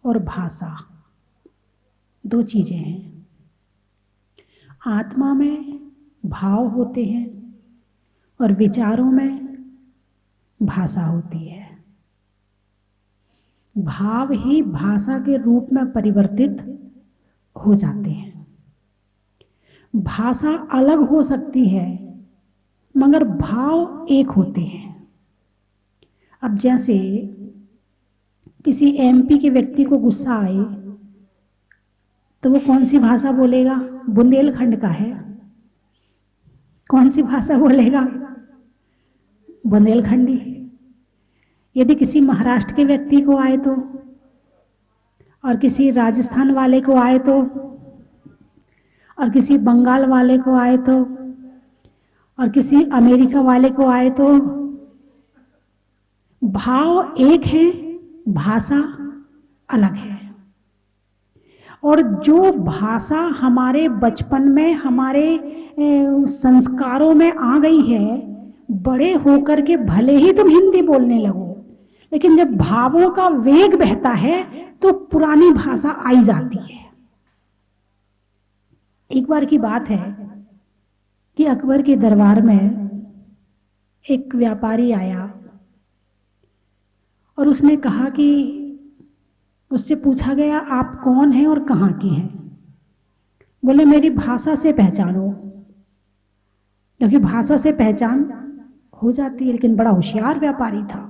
और भाषा दो चीजें हैं। आत्मा में भाव होते हैं और विचारों में भाषा होती है। भाव ही भाषा के रूप में परिवर्तित हो जाते हैं। भाषा अलग हो सकती है मगर भाव एक होते हैं। अब जैसे किसी एमपी के व्यक्ति को गुस्सा आए तो वो कौन सी भाषा बोलेगा? बुंदेलखंड का है, कौन सी भाषा बोलेगा? बुंदेलखंडी। यदि किसी महाराष्ट्र के व्यक्ति को आए तो, और किसी राजस्थान वाले को आए तो, और किसी बंगाल वाले को आए तो, और किसी अमेरिका वाले को आए तो, भाव एक है, भाषा अलग है। और जो भाषा हमारे बचपन में हमारे संस्कारों में आ गई है, बड़े होकर के भले ही तुम हिंदी बोलने लगो, लेकिन जब भावों का वेग बहता है तो पुरानी भाषा आई जाती है। एक बार की बात है कि अकबर के दरबार में एक व्यापारी आया और उसने कहा कि उससे पूछा गया, आप कौन हैं और कहाँ के हैं? बोले, मेरी भाषा से पहचानो। क्योंकि भाषा से पहचान हो जाती है। लेकिन बड़ा होशियार व्यापारी था।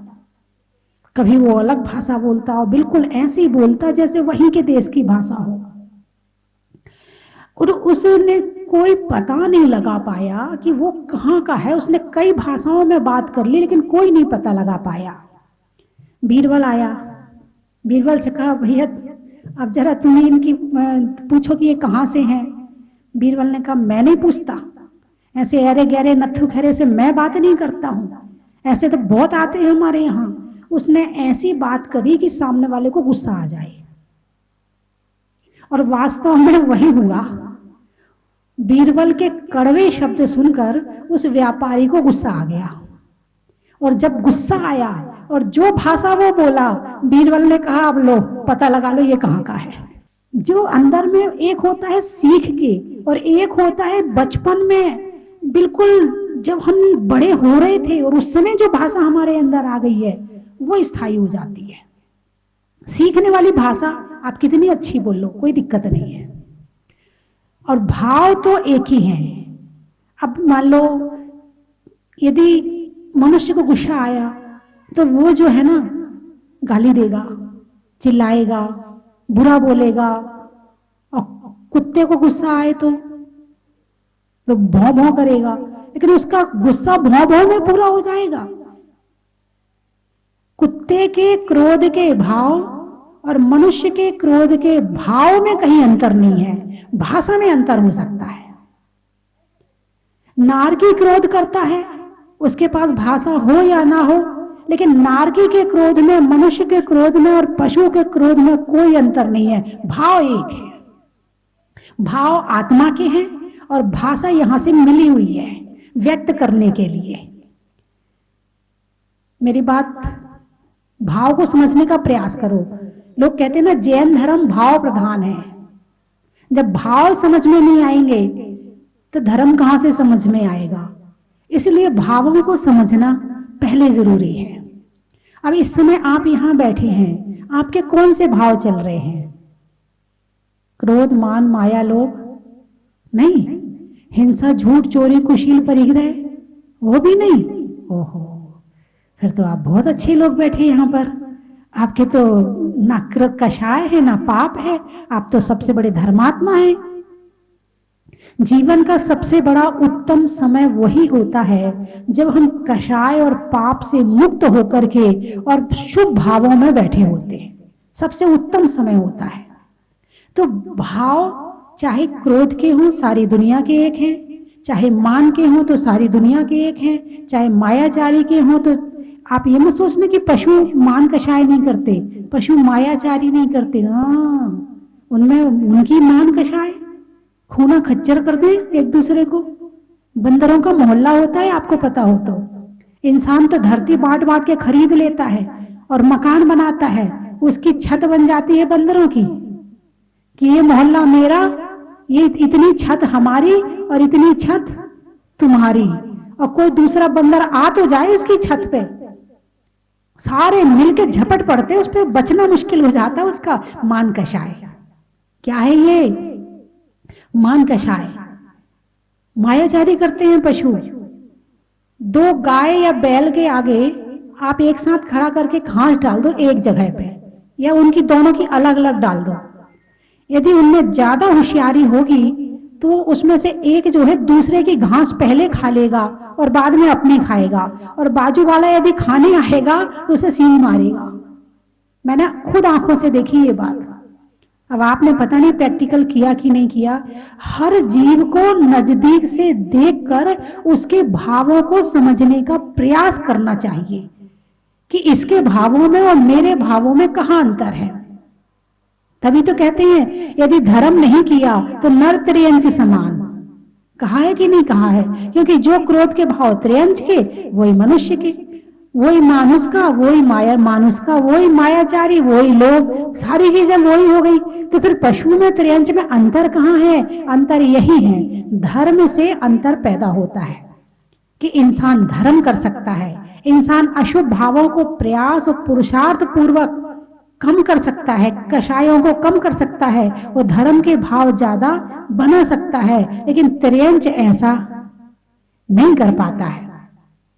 कभी वो अलग भाषा बोलता और बिल्कुल ऐसी बोलता जैसे वहीं के देश की भाषा हो, और उसने कोई पता नहीं लगा पाया कि वो कहाँ का है। उसने कई भाषाओं में बात कर ली लेकिन कोई नहीं पता लगा पाया। बीरबल आया, बीरबल से कहा, भैया अब जरा तुम्हें इनकी पूछो कि ये कहाँ से हैं। बीरबल ने कहा, मैं नहीं पूछता, ऐसे अरे गहरे नत्थु खैरे से मैं बात नहीं करता हूँ, ऐसे तो बहुत आते हैं हमारे यहाँ। उसने ऐसी बात करी कि सामने वाले को गुस्सा आ जाए, और वास्तव में वही हुआ। बीरबल के कड़वे शब्द सुनकर उस व्यापारी को गुस्सा आ गया, और जब गुस्सा आया और जो भाषा वो बोला, बीरबल ने कहा, अब लो पता लगा लो ये कहाँ का है। जो अंदर में एक होता है सीख के, और एक होता है बचपन में बिल्कुल जब हम बड़े हो रहे थे और उस समय जो भाषा हमारे अंदर आ गई है वो स्थायी हो जाती है। सीखने वाली भाषा आप कितनी अच्छी बोल लो, कोई दिक्कत नहीं है, और भाव तो एक ही है। अब मान लो यदि मनुष्य को गुस्सा आया तो वो जो है ना, गाली देगा, चिल्लाएगा, बुरा बोलेगा। और कुत्ते को गुस्सा आए तो भौं भौं करेगा, लेकिन उसका गुस्सा भौं भौं में पूरा हो जाएगा। कुत्ते के क्रोध के भाव और मनुष्य के क्रोध के भाव में कहीं अंतर नहीं है, भाषा में अंतर हो सकता है। नारकी क्रोध करता है, उसके पास भाषा हो या ना हो, लेकिन नारकी के क्रोध में, मनुष्य के क्रोध में और पशु के क्रोध में कोई अंतर नहीं है, भाव एक है। भाव आत्मा के हैं और भाषा यहां से मिली हुई है व्यक्त करने के लिए। मेरी बात, भाव को समझने का प्रयास करो। लोग कहते हैं ना, जैन धर्म भाव प्रधान है। जब भाव समझ में नहीं आएंगे तो धर्म कहां से समझ में आएगा? इसलिए भावों को समझना पहले जरूरी है। अब इस समय आप यहां बैठे हैं, आपके कौन से भाव चल रहे हैं? क्रोध, मान, माया, लोभ? नहीं। हिंसा, झूठ, चोरी, कुशील, परिग्रह? वो भी नहीं। ओहो, फिर तो आप बहुत अच्छे लोग बैठे यहाँ पर। आपके तो ना कषाय है ना पाप है, आप तो सबसे बड़े धर्मात्मा हैं। जीवन का सबसे बड़ा उत्तम समय वही होता है जब हम कषाय और पाप से मुक्त होकर के और शुभ भावों में बैठे होते हैं। सबसे उत्तम समय होता है। तो भाव चाहे क्रोध के हों, सारी दुनिया के एक हैं, चाहे मान के हों तो सारी दुनिया के एक हैं, चाहे मायाचारी के हों तो आप ये मत सोचना कि पशु मान कषाय नहीं करते, पशु मायाचारी नहीं करते ना, उनमें उनकी मान कषाय, खूना खच्चर कर दे एक दूसरे को। बंदरों का मोहल्ला होता है, आपको पता हो तो। इंसान तो धरती बांट बांट के खरीद लेता है और मकान बनाता है, उसकी छत बन जाती है बंदरों की, कि ये मोहल्ला मेरा, ये इतनी छत हमारी और इतनी छत तुम्हारी। और कोई दूसरा बंदर आ तो जाए उसकी छत पे, सारे मिलके झपट पड़ते, उस पे बचना मुश्किल हो जाता है। उसका मान कषाय, क्या है ये? मान कषाय, मायाचारी करते हैं पशु। दो गाय या बैल के आगे आप एक साथ खड़ा करके घास डाल दो एक जगह पे, या उनकी दोनों की अलग अलग डाल दो। यदि उनमें ज्यादा होशियारी होगी तो उसमें से एक जो है दूसरे की घास पहले खा लेगा और बाद में अपनी खाएगा, और बाजू वाला यदि खाने आएगा तो उसे सींग मारेगा। मैंने खुद आंखों से देखी ये बात। अब आपने पता नहीं प्रैक्टिकल किया कि नहीं किया। हर जीव को नजदीक से देखकर उसके भावों को समझने का प्रयास करना चाहिए कि इसके भावों में और मेरे भावों में कहां अंतर है। तभी तो कहते हैं यदि धर्म नहीं किया तो नर त्रियंच समान। कहा है कि नहीं कहा है? क्योंकि जो क्रोध के भाव त्रियंच के वही मनुष्य के, वही मानुष का, वही माया मानुष का, वही मायाचारी, वही लोभ, सारी चीजें वही हो गई। तो फिर पशु में त्रियंच में अंतर कहाँ है? अंतर यही है, धर्म से अंतर पैदा होता है कि इंसान धर्म कर सकता है, इंसान अशुभ भावों को प्रयास और पुरुषार्थ पूर्वक कम कर सकता है, कषायों को कम कर सकता है, वो धर्म के भाव ज्यादा बना सकता है। लेकिन त्रियंच ऐसा नहीं कर पाता है।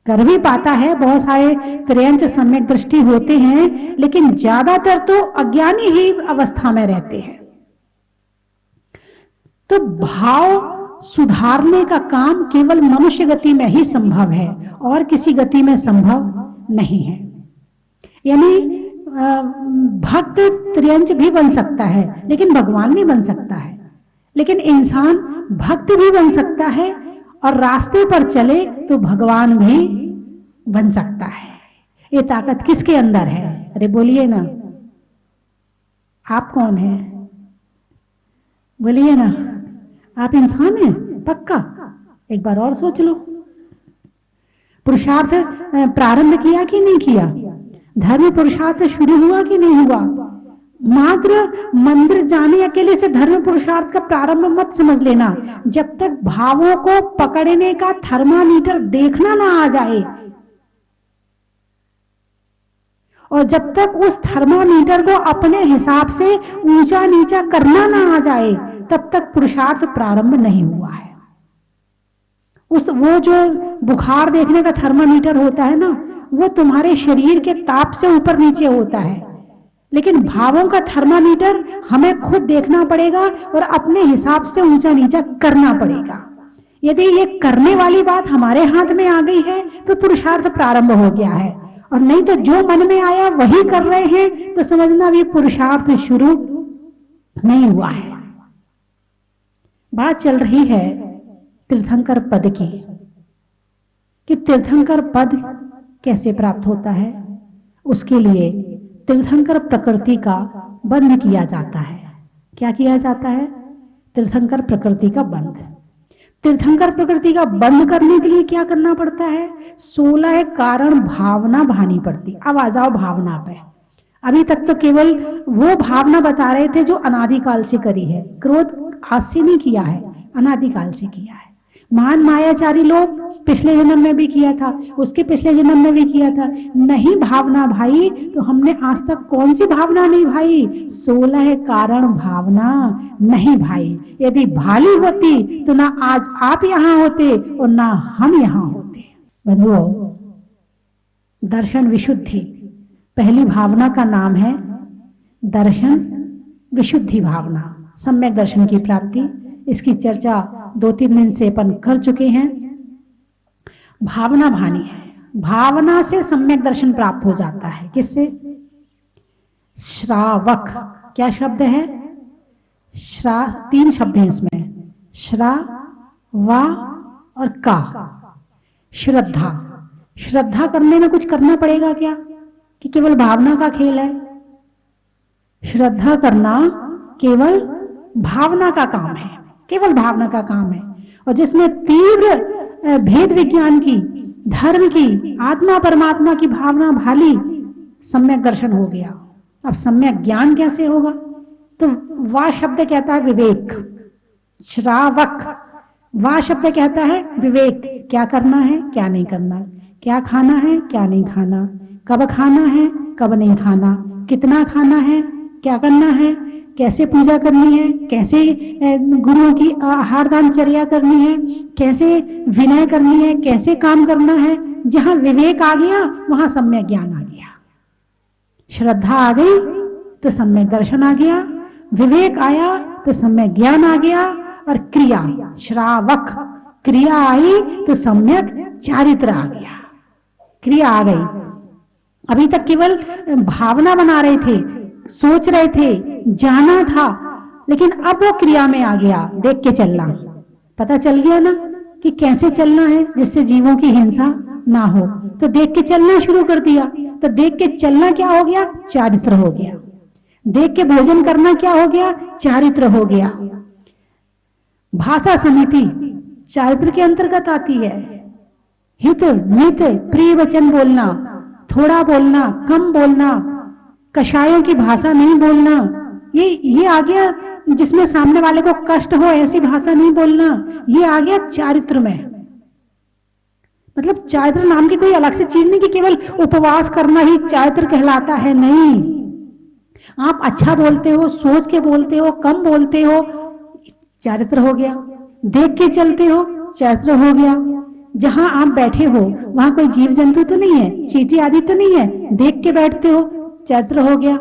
कर भी पाता है, बहुत सारे त्रियंच सम्यक दृष्टि होते हैं, लेकिन ज्यादातर तो अज्ञानी ही अवस्था में रहते हैं। तो भाव सुधारने का काम केवल मनुष्य गति में ही संभव है और किसी गति में संभव नहीं है। यानी भक्त त्रियंच भी बन सकता है लेकिन भगवान नहीं बन सकता है। लेकिन इंसान भक्त भी बन सकता है और रास्ते पर चले तो भगवान भी बन सकता है। ये ताकत किसके अंदर है? अरे बोलिए ना, आप कौन है? बोलिए ना, आप इंसान हैं पक्का? एक बार और सोच लो। पुरुषार्थ प्रारंभ किया कि नहीं किया? धर्म पुरुषार्थ शुरू हुआ कि नहीं हुआ? मात्र मंदिर जाने अकेले से धर्म पुरुषार्थ का प्रारंभ मत समझ लेना। जब तक भावों को पकड़ने का थर्मामीटर देखना ना आ जाए और जब तक उस थर्मामीटर को अपने हिसाब से ऊंचा नीचा करना ना आ जाए, तब तक पुरुषार्थ प्रारंभ नहीं हुआ है। वो जो बुखार देखने का थर्मामीटर होता है ना, वो तुम्हारे शरीर के ताप से ऊपर नीचे होता है, लेकिन भावों का थर्मामीटर हमें खुद देखना पड़ेगा और अपने हिसाब से ऊंचा नीचा करना पड़ेगा। यदि ये करने वाली बात हमारे हाथ में आ गई है तो पुरुषार्थ प्रारंभ हो गया है, और नहीं तो जो मन में आया वही कर रहे हैं तो समझना भी पुरुषार्थ शुरू नहीं हुआ है। बात चल रही है तीर्थंकर पद की, कि तीर्थंकर पद कैसे प्राप्त होता है। उसके लिए तीर्थंकर प्रकृति का बंध किया जाता है। क्या किया जाता है? तीर्थंकर प्रकृति का बंध। तीर्थंकर प्रकृति का बंध करने के लिए क्या करना पड़ता है? 16 कारण भावना भानी पड़ती। अब आ जाओ भावना पे। अभी तक तो केवल वो भावना बता रहे थे जो अनादिकाल से करी है। क्रोध आज से नहीं किया है, अनादिकाल से किया है। महान मायाचारी लोग पिछले जन्म में भी किया था, उसके पिछले जन्म में भी किया था। नहीं भावना भाई तो हमने आज तक कौन सी भावना नहीं भाई? 16 कारण भावना नहीं भाई। यदि भाली होती तो ना आज आप यहां होते और ना हम यहां होते। बंधुओं, दर्शन विशुद्धि पहली भावना का नाम है। दर्शन विशुद्धि भावना, सम्यक दर्शन की प्राप्ति। इसकी चर्चा 2-3 दिन से अपन कर चुके हैं। भावना भानी है। भावना से सम्यक दर्शन प्राप्त हो जाता है। किससे? श्रावक। क्या शब्द है? 3 शब्द हैं इसमें, श्रा, वा और का। श्रद्धा। श्रद्धा करने में कुछ करना पड़ेगा क्या कि केवल भावना का खेल है? श्रद्धा करना केवल भावना का काम है, केवल भावना का काम है। और जिसमें तीव्र भेद विज्ञान की, धर्म की, आत्मा परमात्मा की भावना भाली, सम्यक दर्शन हो गया। अब सम्यक ज्ञान कैसे होगा? तो वाह शब्द कहता है विवेक, श्रावक। वाह शब्द कहता है विवेक, क्या करना है क्या नहीं करना, क्या खाना है क्या नहीं खाना, कब खाना है कब नहीं खाना, कितना खाना है, क्या करना है, कैसे पूजा करनी है, कैसे गुरुओं की आहार दान चर्या करनी है, कैसे विनय करनी है, कैसे काम करना है। जहां विवेक आ गया वहां सम्यक ज्ञान आ गया। श्रद्धा आ गई तो सम्यक दर्शन आ गया, विवेक आया तो सम्यक ज्ञान आ गया, और क्रिया श्रावक क्रिया आई तो सम्यक चारित्र आ गया, क्रिया आ गई। अभी तक केवल भावना बना रहे थे, सोच रहे थे, जाना था, लेकिन अब वो क्रिया में आ गया। देख के चलना, पता चल गया ना कि कैसे चलना है जिससे जीवों की हिंसा ना हो, तो देख के चलना शुरू कर दिया। तो देख के चलना क्या हो गया? चारित्र हो गया। देख के भोजन करना क्या हो गया? चारित्र हो गया। भाषा समिति चारित्र के अंतर्गत आती है। हित मित प्रिय वचन बोलना, थोड़ा बोलना, कम बोलना, कषायों की भाषा नहीं बोलना, ये आ गया। जिसमें सामने वाले को कष्ट हो ऐसी भाषा नहीं बोलना, ये आ गया चारित्र में। मतलब चारित्र नाम की कोई अलग से चीज नहीं कि केवल उपवास करना ही चारित्र कहलाता है, नहीं। आप अच्छा बोलते हो, सोच के बोलते हो, कम बोलते हो, चारित्र हो गया। देख के चलते हो, चारित्र हो गया। जहां आप बैठे हो वहां कोई जीव जंतु तो नहीं है, चींटी आदि तो नहीं है, देख के बैठते हो, चारित्र हो गया।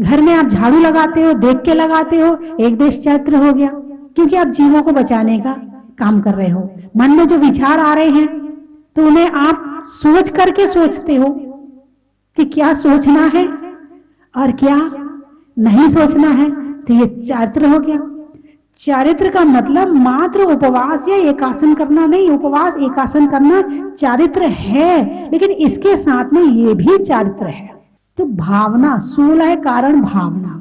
घर में आप झाड़ू लगाते हो, देख के लगाते हो, एक देश चारित्र हो गया, क्योंकि आप जीवों को बचाने का काम कर रहे हो। मन में जो विचार आ रहे हैं तो उन्हें आप सोच करके सोचते हो कि क्या सोचना है और क्या नहीं सोचना है, तो ये चारित्र हो गया। चारित्र का मतलब मात्र उपवास या एकासन करना नहीं। उपवास एकासन करना चारित्र है, लेकिन इसके साथ में ये भी चारित्र है। तो भावना 16 कारण भावना।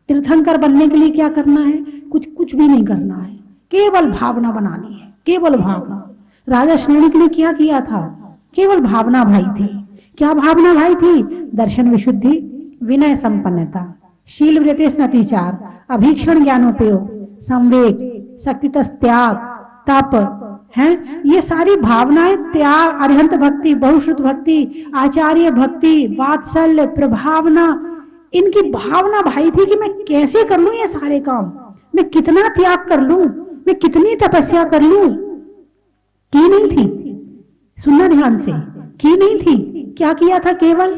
तीर्थंकर बनने के लिए क्या करना है? कुछ भी नहीं करना है, केवल भावना बनानी है, केवल भावना। राजा श्रेणी के लिए क्या किया था? केवल भावना भाई थी। क्या भावना भाई थी? दर्शन विशुद्धि, विनय संपन्नता, शील वृत्तिचार, अभीक्षण ज्ञानोपयोग, संवेग, शक्तितस त्याग, तप हैं। ये सारी भावनाएं, त्याग, अरिहंत भक्ति, बहुश्रुत भक्ति, आचार्य भक्ति, वात्सल्य, प्रभावना, इनकी भावना भाई थी कि मैं कैसे कर लूं ये सारे काम, मैं कितना त्याग कर लूं, मैं कितनी तपस्या कर लूं। की नहीं थी, सुनना ध्यान से, की नहीं थी। क्या किया था? केवल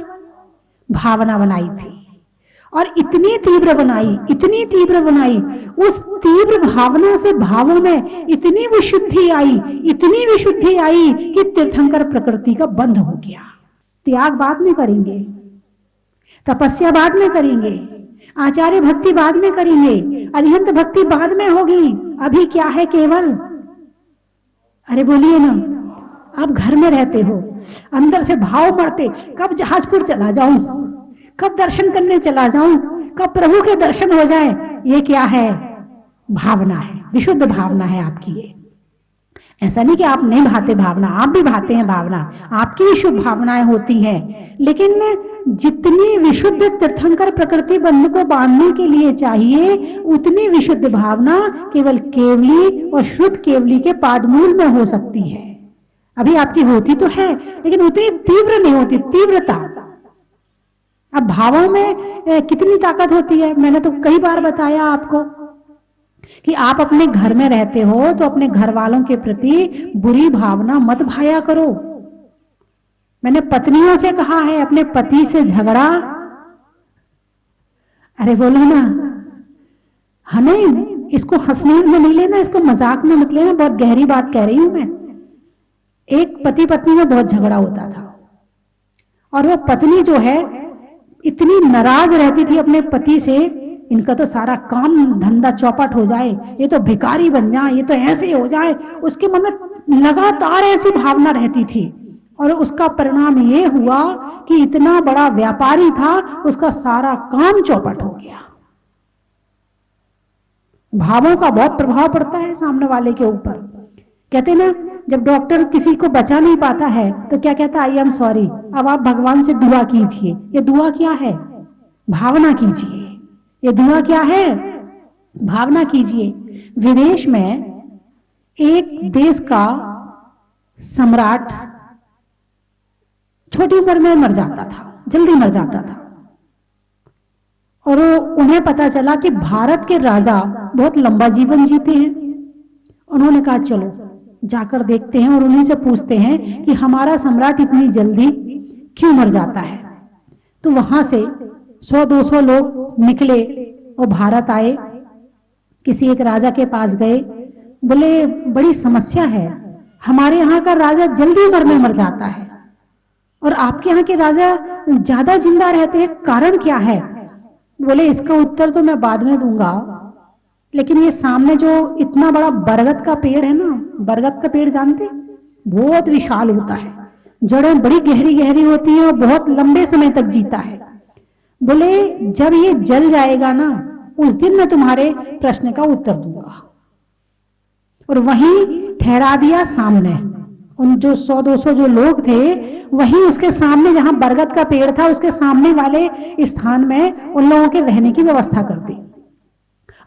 भावना बनाई थी, और इतनी तीव्र बनाई, इतनी तीव्र बनाई, उस तीव्र भावना से भावों में इतनी विशुद्धि आई, इतनी विशुद्धि आई कि तीर्थंकर प्रकृति का बंध हो गया। त्याग बाद में करेंगे, तपस्या बाद में करेंगे, आचार्य भक्ति बाद में करेंगे, अरिहंत भक्ति बाद में होगी। अभी क्या है? केवल, अरे बोलिए ना, आप घर में रहते हो, अंदर से भाव मरते, कब जहाजपुर चला जाऊं, कब दर्शन करने चला जाऊं, कब प्रभु के दर्शन हो जाए। ये क्या है? भावना है, विशुद्ध भावना है आपकी ये। ऐसा नहीं कि आप नहीं भाते भावना, आप भी भाते हैं भावना, आपकी भी शुभ भावनाएं होती हैं, लेकिन जितनी विशुद्ध तीर्थंकर प्रकृति बंध को बांधने के लिए चाहिए, उतनी विशुद्ध भावना केवल केवली और शुद्ध केवली के पादमूल में हो सकती है। अभी आपकी होती तो है, लेकिन उतनी तीव्र नहीं होती, तीव्रता। अब भावों में कितनी ताकत होती है, मैंने तो कई बार बताया आपको कि आप अपने घर में रहते हो तो अपने घर वालों के प्रति बुरी भावना मत भाया करो। मैंने पत्नियों से कहा है, अपने पति से झगड़ा, अरे बोलो ना, हाँ नहीं, इसको हंसने में नहीं लेना, इसको मजाक में मत लेना, बहुत गहरी बात कह रही हूं मैं। एक पति पत्नी में बहुत झगड़ा होता था, और वो पत्नी जो है इतनी नाराज रहती थी अपने पति से, इनका तो सारा काम धंधा चौपट हो जाए, ये तो भिखारी बन जाए, ये तो ऐसे हो जाए। उसके मन में लगातार ऐसी भावना रहती थी, और उसका परिणाम ये हुआ कि इतना बड़ा व्यापारी था, उसका सारा काम चौपट हो गया। भावों का बहुत प्रभाव पड़ता है सामने वाले के ऊपर। कहते ना, जब डॉक्टर किसी को बचा नहीं पाता है तो क्या कहता है? I am sorry. अब आप भगवान से दुआ कीजिए। ये दुआ क्या है? भावना कीजिए। ये धुआं क्या है? भावना कीजिए। विदेश में एक देश का सम्राट छोटी उम्र में मर जाता था, जल्दी मर जाता था, और उन्हें पता चला कि भारत के राजा बहुत लंबा जीवन जीते हैं। उन्होंने कहा चलो जाकर देखते हैं और उन्हीं से पूछते हैं कि हमारा सम्राट इतनी जल्दी क्यों मर जाता है। तो वहां से 100-200 लोग निकले और भारत आए। किसी एक राजा के पास गए, बोले बड़ी समस्या है, हमारे यहाँ का राजा जल्दी उम्र में मर जाता है और आपके यहाँ के राजा ज्यादा जिंदा रहते हैं, कारण क्या है? बोले इसका उत्तर तो मैं बाद में दूंगा, लेकिन ये सामने जो इतना बड़ा बरगद का पेड़ है ना, बरगद का पेड़ जानते, बहुत विशाल होता है, जड़ें बड़ी गहरी गहरी होती हैं और बहुत लंबे समय तक जीता है। बोले जब ये जल जाएगा ना, उस दिन मैं तुम्हारे प्रश्न का उत्तर दूंगा। और वहीं ठहरा दिया सामने, उन जो 100-200 जो लोग थे वहीं उसके सामने जहां बरगद का पेड़ था उसके सामने वाले स्थान में उन लोगों के रहने की व्यवस्था कर दी।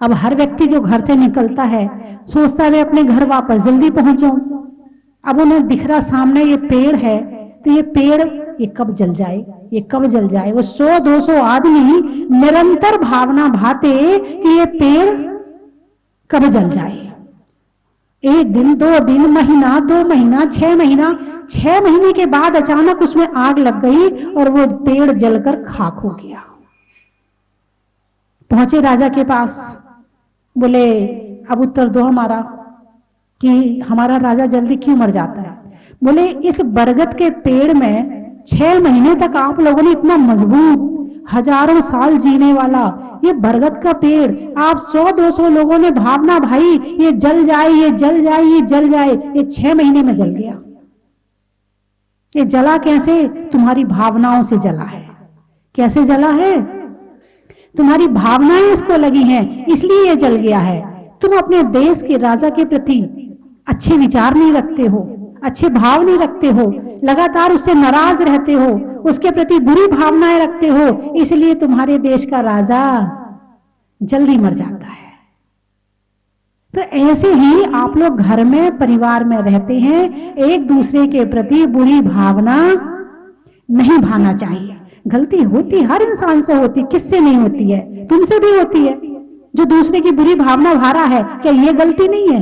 अब हर व्यक्ति जो घर से निकलता है सोचता है अपने घर वापस जल्दी पहुंच जाऊं। अब उन्हें दिख रहा सामने ये पेड़ है, तो ये पेड़ ये कब जल जाए, ये कब जल जाए। वो 100-200 आदमी निरंतर भावना भाते कि ये पेड़ कब जल जाए। 1 दिन, 2 दिन, महीना, 2 महीना, 6 महीना, 6 महीने के बाद अचानक उसमें आग लग गई और वो पेड़ जलकर खाक हो गया। पहुंचे राजा के पास, बोले अब उत्तर दो हमारा कि हमारा राजा जल्दी क्यों मर जाता है। बोले इस बरगद के पेड़ में 6 महीने तक आप लोगों ने इतना मजबूत हजारों साल जीने वाला ये बरगद का पेड़, आप 100-200 लोगों ने भावना भाई ये जल जाए, ये जल जाए, ये जल जाए, ये 6 महीने में जल गया। ये जला कैसे? तुम्हारी भावनाओं से जला है। कैसे जला है? तुम्हारी भावनाएं इसको लगी हैं, इसलिए ये जल गया है। तुम अपने देश के राजा के प्रति अच्छे विचार नहीं रखते हो, अच्छे भाव नहीं रखते हो, लगातार उससे नाराज रहते हो, उसके प्रति बुरी भावनाएं रखते हो, इसलिए तुम्हारे देश का राजा जल्दी मर जाता है। तो ऐसे ही आप लोग घर में परिवार में रहते हैं, एक दूसरे के प्रति बुरी भावना नहीं भाना चाहिए। गलती होती हर इंसान से होती, किससे नहीं होती है? तुमसे भी होती है। जो दूसरे की बुरी भावना भा रहा है, क्या ये गलती नहीं है?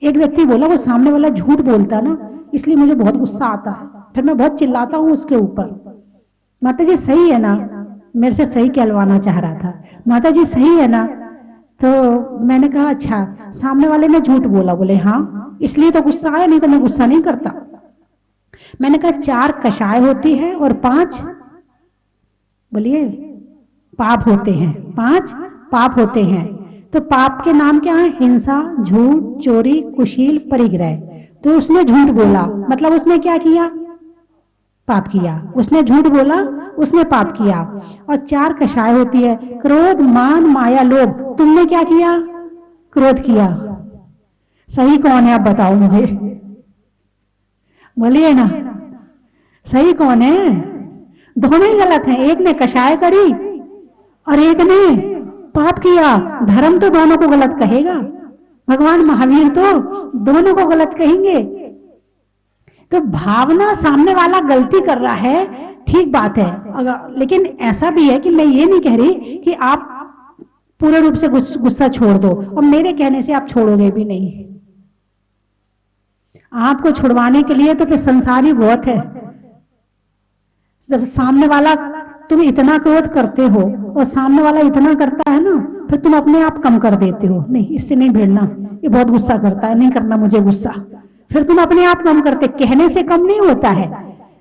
एक व्यक्ति बोला वो सामने वाला झूठ बोलता ना, इसलिए मुझे बहुत गुस्सा आता है, फिर मैं बहुत चिल्लाता हूं उसके ऊपर। माता जी सही है ना, मेरे से सही कहलवाना चाह रहा था, माता जी सही है ना। तो मैंने कहा अच्छा, सामने वाले ने झूठ बोला। बोले हाँ, इसलिए तो गुस्सा आया, नहीं तो मैं गुस्सा नहीं करता। मैंने कहा 4 कषाय होती है और 5 बोलिए पाप होते हैं, 5 पाप होते हैं। तो पाप के नाम क्या है? हिंसा, झूठ, चोरी, कुशील, परिग्रह। तो उसने झूठ बोला, मतलब उसने क्या किया? पाप किया। उसने झूठ बोला, उसने पाप किया। और 4 कषाय होती है, क्रोध, मान, माया, लोभ। तुमने क्या किया? क्रोध किया। सही कौन है आप बताओ मुझे, बोलिए ना, सही कौन है? दोनों ही गलत हैं। एक ने कषाय करी और एक ने पाप किया। धर्म तो दोनों को गलत कहेगा, भगवान महावीर तो दोनों को गलत कहेंगे। तो भावना सामने वाला गलती कर रहा है, ठीक बात है, लेकिन ऐसा भी है कि मैं ये नहीं कह रही कि आप पूरे रूप से गुस्सा छोड़ दो, और मेरे कहने से आप छोड़ोगे भी नहीं। आपको छुड़वाने के लिए तो फिर संसार ही बहुत है। जब सामने वाला तुम इतना क्रोध करते हो और सामने वाला इतना करता है ना, फिर तुम अपने आप कम कर देते हो, नहीं इससे नहीं भिड़ना, ये बहुत गुस्सा करता है, नहीं करना मुझे गुस्सा। फिर तुम अपने आप कम करते। कहने से कम नहीं होता है।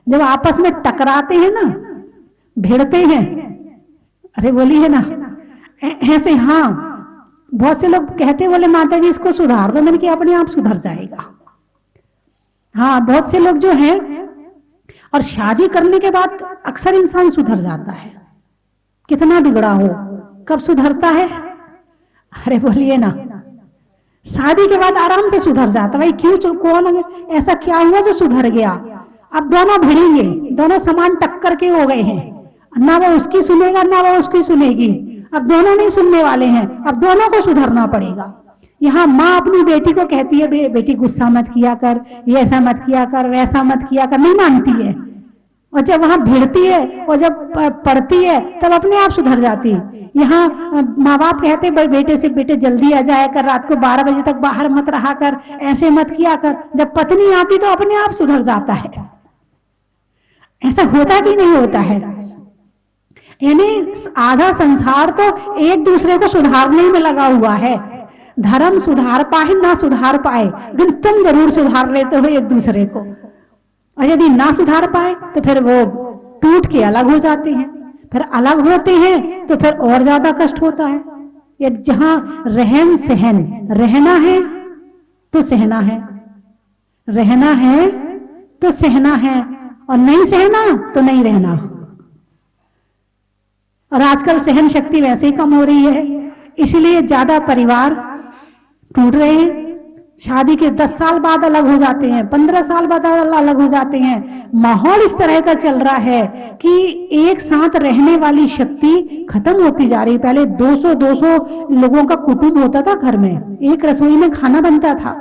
जब आपस में टकराते हैं ना, भिड़ते हैं, अरे बोलिए ना ऐसे। हाँ, बहुत से लोग कहते बोले माता जी इसको सुधार दो, मैंने कि अपने आप सुधर जाएगा। हाँ, बहुत से लोग जो हैं, और शादी करने के बाद अक्सर इंसान सुधर जाता है, कितना बिगड़ा हो, कब सुधरता है? अरे बोलिए ना, शादी के बाद आराम से सुधर जाता। भाई क्यों, कौन ऐसा क्या हुआ जो सुधर गया? अब दोनों भिड़ेंगे, दोनों समान टक्कर के हो गए हैं। ना वो उसकी सुनेगा ना वो उसकी सुनेगी। अब दोनों नहीं सुनने वाले हैं, अब दोनों को सुधरना पड़ेगा। यहाँ माँ अपनी बेटी को कहती है बेटी गुस्सा मत किया कर, ये ऐसा मत किया कर, वैसा मत किया कर, नहीं मानती है। और जब वहां भिड़ती है और जब पढ़ती है तब अपने आप सुधर जाती है। यहाँ माँ बाप कहते बेटे से, बेटे जल्दी आ जाया कर, रात को 12 बजे तक बाहर मत रहा कर, ऐसे मत किया कर। जब पत्नी आती तो अपने आप सुधर जाता है। ऐसा होता कि नहीं होता है? यानी आधा संसार तो एक दूसरे को सुधारने में लगा हुआ है। धर्म सुधार पाए ना सुधार पाए, लेकिन तुम जरूर सुधार लेते हो एक दूसरे को। और यदि ना सुधार पाए तो फिर वो टूट के अलग हो जाते हैं। फिर अलग होते हैं तो फिर और ज्यादा कष्ट होता है। ये जहां रहन सहन, रहना है तो सहना है, रहना है तो सहना है, और नहीं सहना तो नहीं रहना। और आजकल सहन शक्ति वैसे ही कम हो रही है, इसलिए ज्यादा परिवार टूट रहे हैं। शादी के 10 साल बाद अलग हो जाते हैं, 15 साल बाद अलग हो जाते हैं। माहौल इस तरह का चल रहा है कि एक साथ रहने वाली शक्ति खत्म होती जा रही। पहले 200 लोगों का कुटुंब होता था घर में, एक रसोई में खाना बनता था,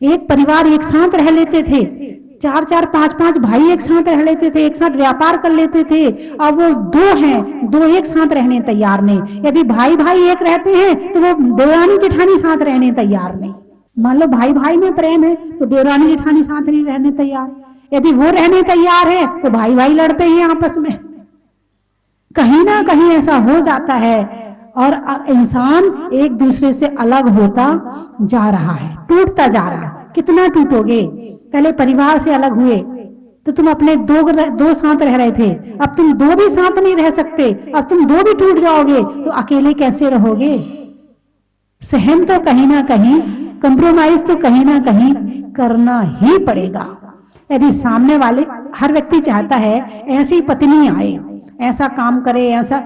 एक परिवार एक साथ रह लेते थे, 4-4, 5-5 भाई एक साथ रह लेते थे, एक साथ व्यापार कर लेते थे। अब वो 2 हैं, 2 एक साथ रहने तैयार नहीं। यदि भाई भाई एक रहते हैं तो वो देवरानी जेठानी साथ रहने तैयार नहीं। मान लो भाई भाई में प्रेम है तो देवरानी जेठानी साथ नहीं रहने तैयार। यदि वो रहने तैयार है तो भाई भाई लड़ते हैं आपस में। कहीं ना कहीं ऐसा हो जाता है और इंसान एक दूसरे से अलग होता जा रहा है, टूटता जा रहा है। कितना टूटोगे? पहले परिवार से अलग हुए तो तुम अपने दो साथ रह रहे थे, अब तुम 2 भी साथ नहीं रह सकते, अब तुम 2 भी टूट जाओगे तो अकेले कैसे रहोगे? सहन तो कहीं ना कहीं, कंप्रोमाइज तो कहीं ना कहीं करना ही पड़ेगा। यदि सामने वाले, हर व्यक्ति चाहता है ऐसी पत्नी आए, ऐसा काम करे, ऐसा।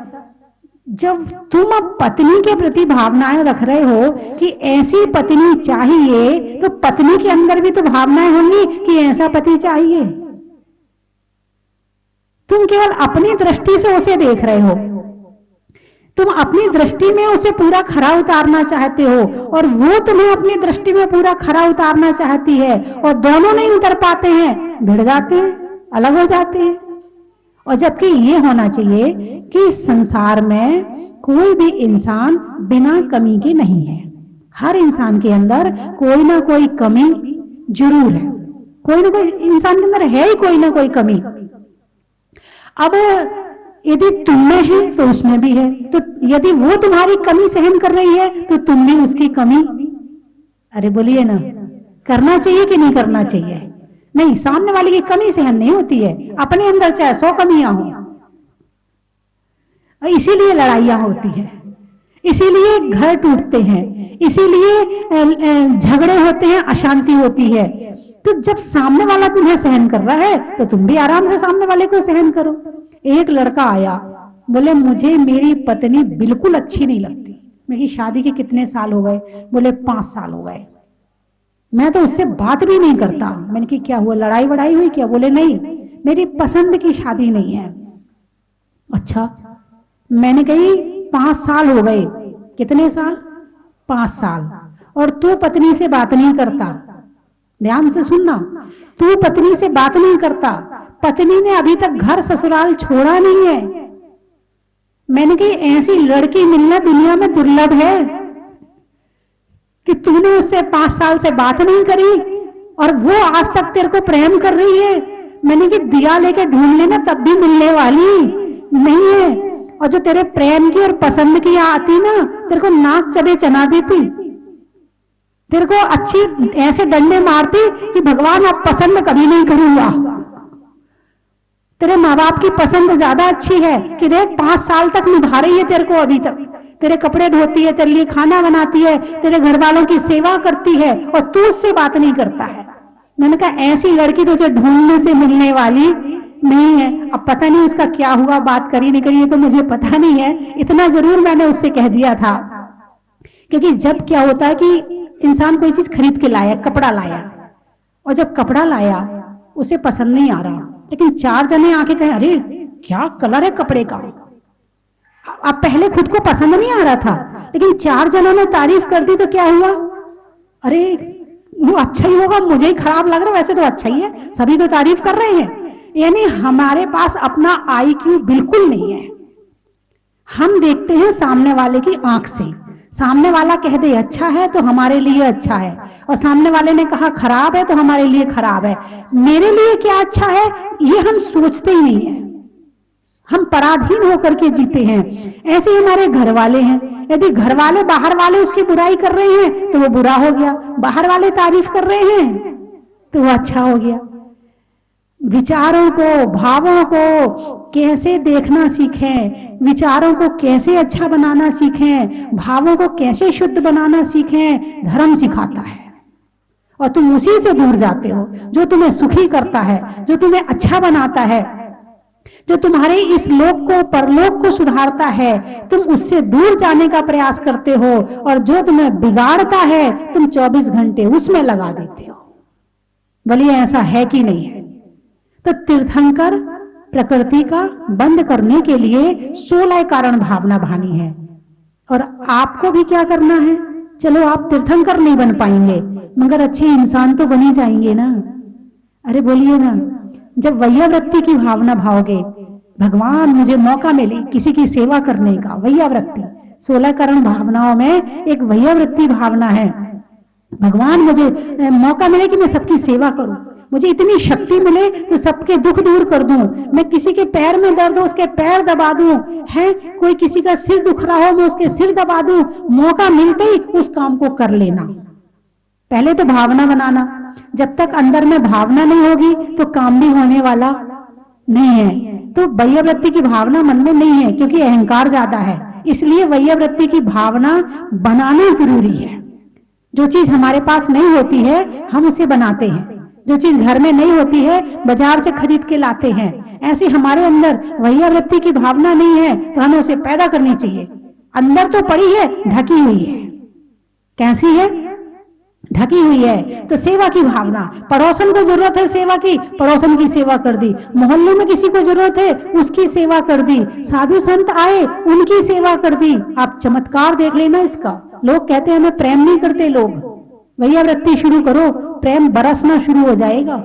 जब तुम अब पत्नी के प्रति भावनाएं रख रहे हो कि ऐसी पत्नी चाहिए, तो पत्नी के अंदर भी तो भावनाएं होंगी कि ऐसा पति चाहिए। तुम केवल अपनी दृष्टि से उसे देख रहे हो, तुम अपनी दृष्टि में उसे पूरा खरा उतारना चाहते हो और वो तुम्हें अपनी दृष्टि में पूरा खरा उतारना चाहती है, और दोनों नहीं उतर पाते हैं, भिड़ जाते हैं, अलग हो जाते हैं। और जबकि ये होना चाहिए कि संसार में कोई भी इंसान बिना कमी के नहीं है। हर इंसान के अंदर कोई ना कोई कमी जरूर है, कोई ना कोई इंसान के अंदर है ही कोई ना कोई कमी। अब यदि तुम में है तो उसमें भी है, तो यदि वो तुम्हारी कमी सहन कर रही है तो तुम भी उसकी कमी, अरे बोलिए ना, करना चाहिए कि नहीं करना चाहिए? नहीं, सामने वाले की कमी सहन नहीं होती है, अपने अंदर चाहे 100 कमियां हो। इसीलिए लड़ाइयां होती हैं, इसीलिए घर टूटते हैं, इसीलिए झगड़े होते हैं, अशांति होती है। तो जब सामने वाला तुम्हें सहन कर रहा है तो तुम भी आराम से सामने वाले को सहन करो। एक लड़का आया, बोले मुझे मेरी पत्नी बिल्कुल अच्छी नहीं लगती। मेरी शादी के कितने साल हो गए? बोले 5 साल हो गए, मैं तो उससे बात भी नहीं करता। मैंने कहा क्या हुआ, लड़ाई वड़ाई हुई क्या? बोले नहीं, मेरी पसंद की शादी नहीं है। अच्छा, मैंने कही 5 साल हो गए। कितने साल? 5 साल। और तू पत्नी से बात नहीं करता? ध्यान से सुनना, तू पत्नी से बात नहीं करता, पत्नी ने अभी तक घर ससुराल छोड़ा नहीं है। मैंने कही ऐसी लड़की मिलना दुनिया में दुर्लभ है कि तूने उससे 5 साल से बात नहीं करी और वो आज तक तेरे को प्रेम कर रही है। मैंने कहा दिया लेके ढूंढ लेना, तब भी मिलने वाली नहीं है। और जो तेरे प्रेम की और पसंद की आती ना, तेरे को नाक चबे चना देती, तेरे को अच्छी ऐसे डंडे मारती कि भगवान अब पसंद कभी नहीं करूंगा। तेरे माँ बाप की पसंद ज्यादा अच्छी है कि देख 5 साल तक निभा रही है तेरे को, अभी तक तेरे कपड़े धोती है, तेरे लिए खाना बनाती है, तेरे घर वालों की सेवा करती है, और तू उससे बात नहीं करता है। मैंने कहा ऐसी लड़की तो जो ढूंढने से मिलने वाली नहीं है। अब पता नहीं उसका क्या हुआ, बात करी नहीं करी तो मुझे पता नहीं है, इतना जरूर मैंने उससे कह दिया था। क्योंकि जब क्या होता है कि इंसान कोई चीज खरीद के लाया, कपड़ा लाया, और जब कपड़ा लाया उसे पसंद नहीं आ रहा, लेकिन 4 जने आके कहे अरे क्या कलर है कपड़े का। अब पहले खुद को पसंद नहीं आ रहा था, लेकिन 4 जनों ने तारीफ कर दी तो क्या हुआ, अरे वो अच्छा ही होगा, मुझे ही खराब लग रहा, वैसे तो अच्छा ही है, सभी तो तारीफ कर रहे हैं। यानी हमारे पास अपना IQ बिल्कुल नहीं है। हम देखते हैं सामने वाले की आंख से, सामने वाला कह दे अच्छा है तो हमारे लिए अच्छा है, और सामने वाले ने कहा खराब है तो हमारे लिए खराब है। मेरे लिए क्या अच्छा है ये हम सोचते ही नहीं है, हम पराधीन होकर के जीते हैं। ऐसे ही हमारे घर वाले हैं, यदि घर वाले बाहर वाले उसकी बुराई कर रहे हैं तो वो बुरा हो गया, बाहर वाले तारीफ कर रहे हैं तो वो अच्छा हो गया। विचारों को, भावों को कैसे देखना सीखें, विचारों को कैसे अच्छा बनाना सीखें, भावों को कैसे शुद्ध बनाना सीखें, धर्म सिखाता है। और तुम उसी से दूर जाते हो जो तुम्हें सुखी करता है, जो तुम्हें अच्छा बनाता है, जो तुम्हारे इस लोक को परलोक को सुधारता है। तुम उससे दूर जाने का प्रयास करते हो, और जो तुम्हें बिगाड़ता है तुम 24 घंटे उसमें लगा देते हो। बोलिए ऐसा है कि नहीं है? तो तीर्थंकर प्रकृति का बंद करने के लिए 16 कारण भावना भानी है। और आपको भी क्या करना है, चलो आप तीर्थंकर नहीं बन पाएंगे मगर अच्छे इंसान तो बनी जाएंगे ना। अरे बोलिए ना, जब वैयावृत्ति की भावना भाओगे, भगवान मुझे मौका मिले किसी की सेवा करने का, वैयावृत्ति 16 कारण भावनाओं में एक वैयावृत्ति भावना है। भगवान मुझे मौका मिले कि मैं सबकी सेवा करूं, मुझे इतनी शक्ति मिले तो सबके दुख दूर कर दूं, मैं किसी के पैर में दर्द हो उसके पैर दबा दूं, है कोई किसी का सिर दुख रहा हो मैं उसके सिर दबा दूं। मौका मिलते ही उस काम को कर लेना। पहले तो भावना बनाना, जब तक अंदर में भावना नहीं होगी तो काम भी होने वाला नहीं है। तो वैयावृत्ति की भावना मन में नहीं है क्योंकि अहंकार ज्यादा है, इसलिए वैयावृत्ति की भावना बनाना जरूरी है। जो चीज हमारे पास नहीं होती है हम उसे बनाते हैं, जो चीज घर में नहीं होती है बाजार से खरीद के लाते हैं। ऐसे हमारे अंदर वैयावृत्ति की भावना नहीं है तो हमें उसे पैदा करनी चाहिए। अंदर तो पड़ी है, ढकी हुई है। कैसी है? ढकी हुई है। तो सेवा की भावना, पड़ोसन को जरूरत है सेवा की, पड़ोसन की सेवा कर दी। मोहल्ले में किसी को जरूरत है उसकी सेवा कर दी। साधु संत आए उनकी सेवा कर दी। आप चमत्कार देख लेना इसका। लोग कहते हैं हमें प्रेम नहीं करते लोग, वैयावृत्ति शुरू करो, प्रेम बरसना शुरू हो जाएगा।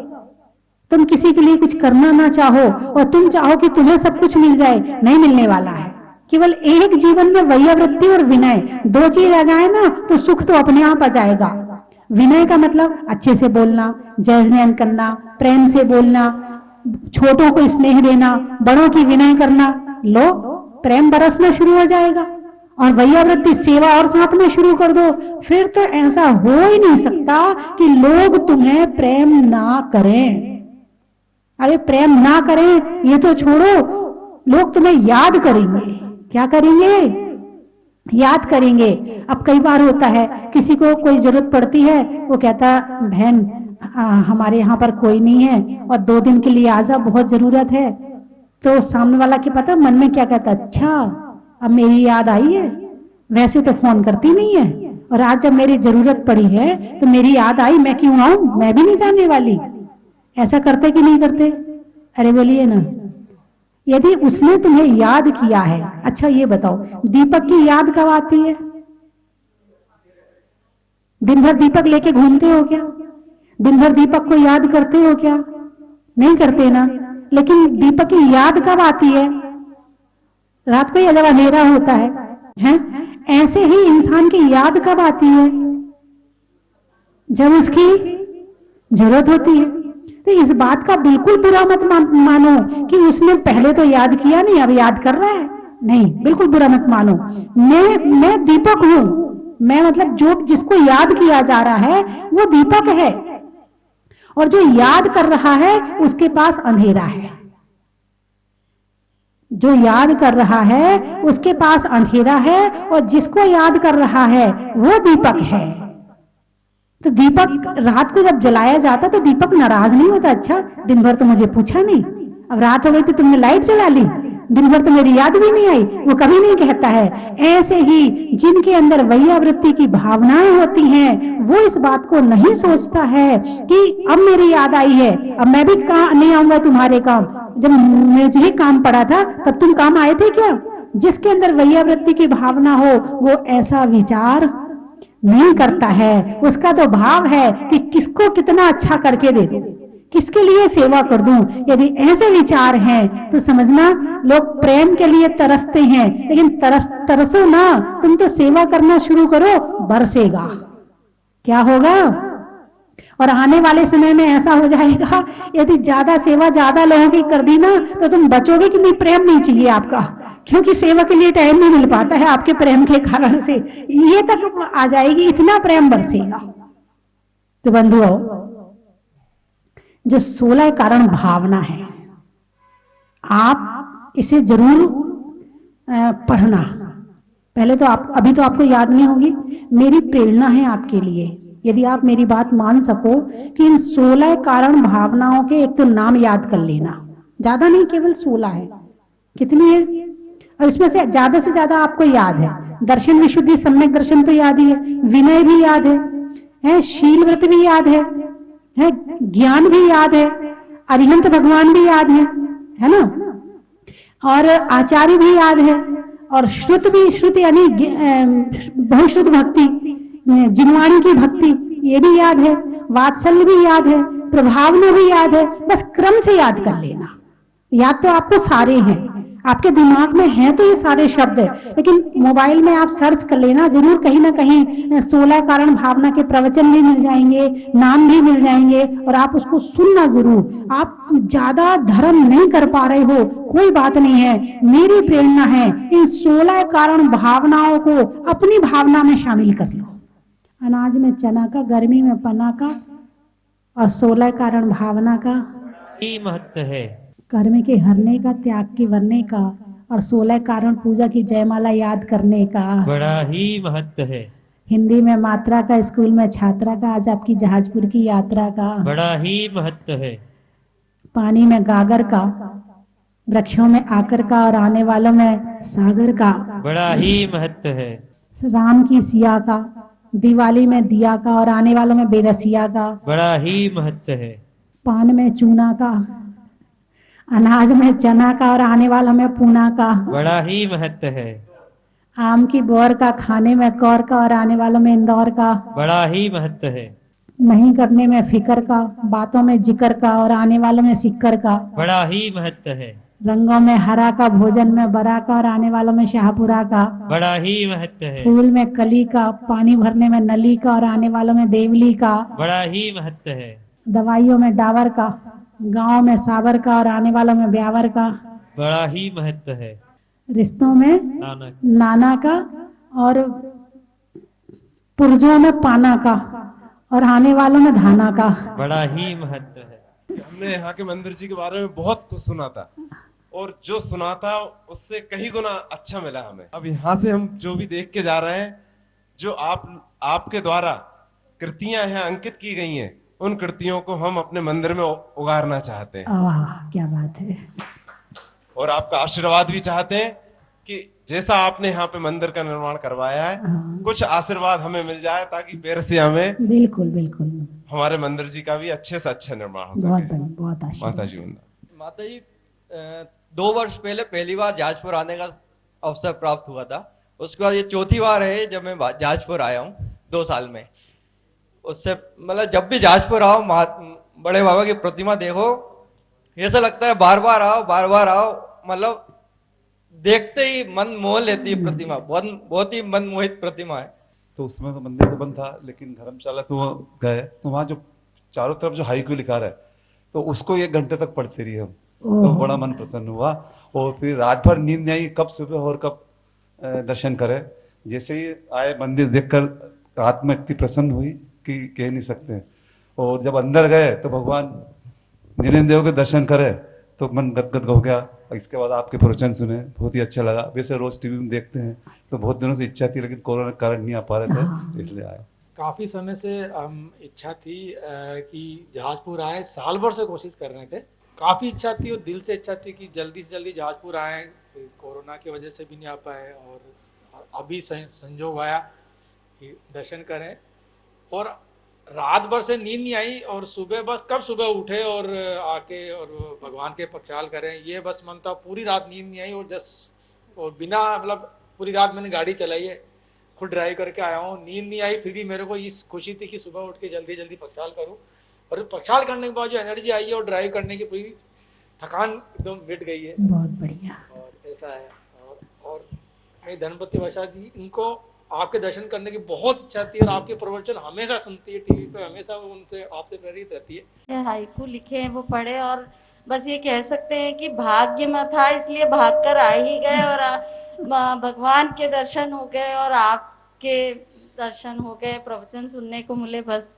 तुम किसी के लिए कुछ करना ना चाहो और तुम चाहो कि तुम्हें सब कुछ मिल जाए, नहीं मिलने वाला है। केवल एक जीवन में वैयावृत्ति और विनय, 2 चीज आ जाए ना तो सुख तो अपने आप आ जाएगा। विनय का मतलब अच्छे से बोलना, जयजनयन करना, प्रेम से बोलना, छोटों को स्नेह देना, बड़ों की विनय करना, लो प्रेम बरसना शुरू हो जाएगा। और वैयावृत्ति सेवा और साथ में शुरू कर दो, फिर तो ऐसा हो ही नहीं सकता कि लोग तुम्हें प्रेम ना करें। अरे प्रेम ना करें ये तो छोड़ो, लोग तुम्हें याद करेंगे। क्या करेंगे? याद करेंगे। अब कई बार होता है किसी को कोई जरूरत पड़ती है, वो कहता बहन हमारे यहाँ पर कोई नहीं है और 2 दिन के लिए आजा, बहुत जरूरत है। तो सामने वाला के पता मन में क्या कहता, अच्छा अब मेरी याद आई है, वैसे तो फोन करती नहीं है और आज जब मेरी जरूरत पड़ी है तो मेरी याद आई, मैं क्यों आऊं, मैं भी नहीं जाने वाली। ऐसा करते कि नहीं करते? अरे बोलिए ना। यदि उसने तुम्हें याद किया है, अच्छा ये बताओ दीपक की याद कब आती है? दिन भर दीपक लेके घूमते हो क्या? दिन भर दीपक को याद करते हो क्या? नहीं करते ना। लेकिन दीपक की याद कब आती है? रात को या जब अंधेरा होता है? ऐसे ही इंसान की याद कब आती है? जब उसकी जरूरत होती है। तो इस बात का बिल्कुल बुरा मत मानो कि उसने पहले तो याद किया नहीं अब याद कर रहा है, नहीं, बिल्कुल बुरा मत मानो। मैं दीपक हूं, मैं मतलब जो जिसको याद किया जा रहा है वो दीपक है, और जो याद कर रहा है उसके पास अंधेरा है। जो याद कर रहा है उसके पास अंधेरा है, और जिसको याद कर रहा है वो दीपक है। तो दीपक रात को जब जलाया जाता तो दीपक नाराज नहीं होता, अच्छा दिन भर तो मुझे पूछा नहीं, अब रात हो गई तो तुमने लाइट जला ली, दिन भर तो मेरी याद भी नहीं आई, वो कभी नहीं कहता है। ऐसे ही जिनके अंदर वैयावृत्ति की भावनाएं होती हैं वो इस बात को नहीं सोचता है कि अब मेरी याद आई है, अब मैं भी नहीं आऊंगा तुम्हारे काम, जब मुझे काम पड़ा था तब तुम काम आए थे क्या? जिसके अंदर वैयावृत्ति की भावना हो वो ऐसा विचार नहीं करता है। उसका तो भाव है कि किसको कितना अच्छा करके दे दूं, किसके लिए सेवा कर दूं। यदि ऐसे विचार हैं तो समझना लोग प्रेम के लिए तरसते हैं, लेकिन तरसो ना, तुम तो सेवा करना शुरू करो, बरसेगा। क्या होगा? और आने वाले समय में ऐसा हो जाएगा, यदि ज्यादा सेवा ज्यादा लोगों की कर दी ना तो तुम बचोगे कि नहीं, प्रेम नहीं चाहिए आपका, क्योंकि सेवा के लिए टाइम नहीं मिल पाता है आपके प्रेम के कारण से, ये तक आ जाएगी, इतना प्रेम बरसेगा। तो बंधुओं, जो 16 कारण भावना है, आप इसे जरूर पढ़ना। पहले तो आप, अभी तो आपको याद नहीं होगी, मेरी प्रेरणा है आपके लिए, यदि आप मेरी बात मान सको कि इन 16 कारण भावनाओं के एक तो नाम याद कर लेना, ज्यादा नहीं, केवल 16 है। कितनी है? और इसमें से ज्यादा आपको याद है, दर्शन विशुद्धि सम्यक दर्शन तो याद ही है, विनय भी याद है, शील व्रत भी याद है, ज्ञान भी याद है, अरिहंत भगवान भी याद है ना, और आचार्य भी याद है, और श्रुत भी, श्रुत यानी बहुश्रुत भक्ति, जिनवाणी की भक्ति, ये भी याद है, वात्सल्य भी याद है, प्रभावना भी याद है। बस क्रम से याद कर लेना। याद तो आपको सारे हैं, आपके दिमाग में हैं तो ये सारे शब्द है, लेकिन मोबाइल में आप सर्च कर लेना, जरूर कहीं ना कहीं 16 कारण भावना के प्रवचन भी मिल जाएंगे, नाम भी मिल जाएंगे, और आप उसको सुनना जरूर। आप ज्यादा धर्म नहीं कर पा रहे हो, कोई बात नहीं है, मेरी प्रेरणा है इन 16 कारण भावनाओं को अपनी भावना में शामिल कर लो। अनाज में चना का, गर्मी में पना का, और 16 कारण भावना का ही महत्व है। कर्म के हरने का, त्याग के वरने का, और 16 कारण पूजा की जयमाला याद करने का बड़ा ही महत्व है। हिंदी में मात्रा का, स्कूल में छात्रा का, आज आपकी जहाजपुर की यात्रा का बड़ा ही महत्व है। पानी में गागर का, वृक्षों में आकर का, और आने वालों में सागर का बड़ा ही महत्व है। राम की सिया का, दिवाली में दिया का, और आने वालों में बेरसिया का बड़ा ही महत्व है। पान में चूना का, अनाज में चना का, और आने वालों में पूना का बड़ा ही महत्व है। आम की बोर का, खाने में कौर का, और आने वालों में इंदौर का बड़ा ही महत्व है। नहीं करने में फिकर का, बातों में जिक्र का, और आने वालों में सिक्कर का बड़ा ही महत्व है। रंगों में हरा का, भोजन में बरा का, और आने वालों में शाहपुरा का बड़ा ही महत्व है। फूल में कली का, पानी भरने में नली का, और आने वालों में देवली का बड़ा ही महत्व है। दवाइयों में डावर का, गांव में सावर का, और आने वालों में ब्यावर का बड़ा ही महत्व है। रिश्तों में नाना का, और पुरजों में पाना का, और आने वालों में धाना का बड़ा ही महत्व है। हमने यहाँ के मंदिर जी के बारे में बहुत कुछ सुना था, और जो सुना था उससे कहीं गुना अच्छा मिला हमें। अब यहाँ से हम जो भी देख के जा रहे हैं, जो आपके द्वारा कृतियां हैं अंकित की गई हैं, उन कृतियों को हम अपने मंदिर में उगारना चाहते हैं। वाह, क्या बात है। और आपका आशीर्वाद भी चाहते हैं कि जैसा आपने यहाँ पे मंदिर का निर्माण करवाया है, कुछ आशीर्वाद हमें मिल जाए, ताकि पेड़ से हमें बिल्कुल बिल्कुल हमारे मंदिर जी का भी अच्छे से अच्छा निर्माण हो सके। बहुत माता जी माता जी 2 वर्ष पहले पहली बार जाजपुर आने का अवसर प्राप्त हुआ था। उसके बाद ये चौथी बार है जब मैं जाजपुर आया हूँ 2 साल में। उससे मतलब जब भी जाजपुर आओ, बड़े बाबा की प्रतिमा देखो, ऐसा लगता है बार बार आओ। मतलब देखते ही मन मोह लेती है प्रतिमा, बहुत ही मनमोहित प्रतिमा है। तो उसमें तो मंदिर तो बंद था, लेकिन धर्मशाला तो गए तो वहाँ जो चारों तरफ जो हाइकू लिखा रहा है, तो उसको 1 घंटे तक पढ़ते रहिए हम, तो बड़ा मन प्रसन्न हुआ। और फिर रात भर नींद नहीं आई, कब सुबह और कब दर्शन करे। जैसे ही आए मंदिर देखकर आत्मा इतनी प्रसन्न हुई कि कह नहीं सकते। और जब अंदर गए तो भगवान जिनेन्द्र देव के दर्शन करे तो मन गदगद हो गया। इसके बाद आपके प्रवचन सुने, बहुत ही अच्छा लगा। वैसे रोज टीवी में देखते हैं, तो बहुत दिनों से इच्छा थी, लेकिन कोरोना के कारण नहीं आ पा रहे थे, इसलिए आए। काफ़ी समय से इच्छा थी कि जहाजपुर आए, साल भर से कोशिश कर रहे थे। काफ़ी इच्छा थी और दिल से इच्छा थी कि जल्दी से जल्दी जहाजपुर आए। कोरोना की वजह से भी नहीं आ पाए, और अभी संजोग आया कि दर्शन करें। और रात भर से नींद नहीं आई और सुबह बस कब सुबह उठे और आके और भगवान के प्रक्षाल करें, ये बस मन था। पूरी रात नींद नहीं आई और बिना मतलब पूरी रात मैंने गाड़ी चलाई है, खुद ड्राइव करके आया हूँ। नींद नहीं आई, फिर भी मेरे को इस खुशी थी कि सुबह उठ के जल्दी जल्दी प्रक्षाल करूँ, और प्रक्षाल करने के बाद जो एनर्जी आई है और ड्राइव करने की पूरी थकान एकदम मिट गई है। बहुत बढ़िया। और ऐसा है। और मेरी धनपति वर्षा जी, इनको आपके दर्शन करने की बहुत इच्छा थी और आपके प्रवचन हमेशा सुनती है टीवी पे, हमेशा वो उनसे आपसे प्रेरित रहती है। हाइकू लिखे हैं वो पढ़े, और बस ये कह सकते हैं कि भाग्य में था इसलिए भाग कर आ ही गए, और भगवान के दर्शन हो गए और आपके दर्शन हो गए, प्रवचन सुनने को मिले, बस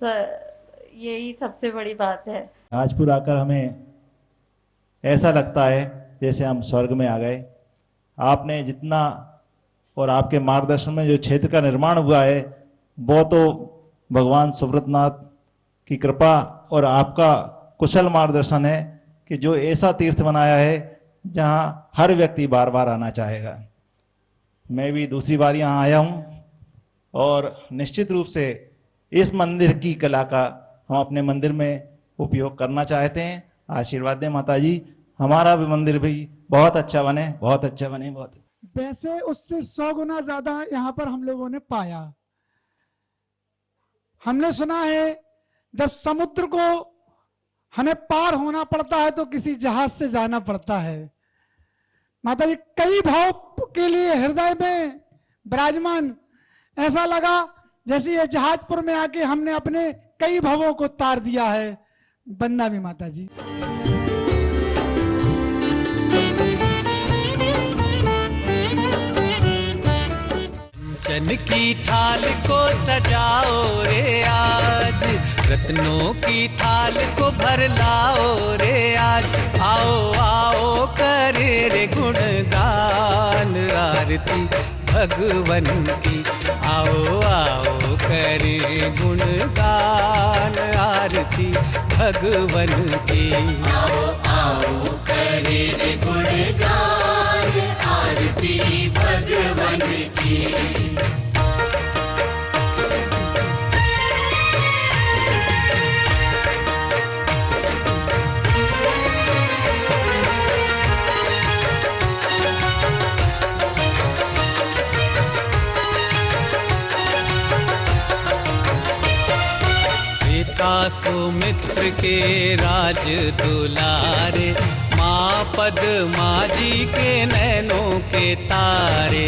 यही सबसे बड़ी बात है। जहाजपुर आकर हमें ऐसा लगता है जैसे हम स्वर्ग में आ गए। आपने जितना और आपके मार्गदर्शन में जो क्षेत्र का निर्माण हुआ है, वो तो भगवान सुब्रतनाथ की कृपा और आपका कुशल मार्गदर्शन है कि जो ऐसा तीर्थ बनाया है जहां हर व्यक्ति बार बार आना चाहेगा। मैं भी दूसरी बार यहाँ आया हूँ और निश्चित रूप से इस मंदिर की कला का हम अपने मंदिर में उपयोग करना चाहते हैं। आशीर्वाद दें माता जी, हमारा भी मंदिर भी बहुत अच्छा बने, बहुत अच्छा बने। बहुत वैसे उससे 100 गुना ज्यादा यहाँ पर हम लोगों ने पाया। हमने सुना है जब समुद्र को हमें पार होना पड़ता है तो किसी जहाज से जाना पड़ता है। माता जी कई भाव के लिए हृदय में विराजमान, ऐसा लगा जैसे ये जहाजपुर में आके हमने अपने कई भावों को तार दिया है। बनना भी माता जी। चन की थाल को सजाओ रे आज, रत्नों की थाल को भर लाओ रे आज। आओ आओ करे रे गुणगान आरती भगवन की। आओ आओ करे गुणगान आरती भगवन की। आओ आओ करे रे गुणगान आरती भगवन की। सुमित्र के राज दुलारे, माँ पद्मा जी के नैनों के तारे।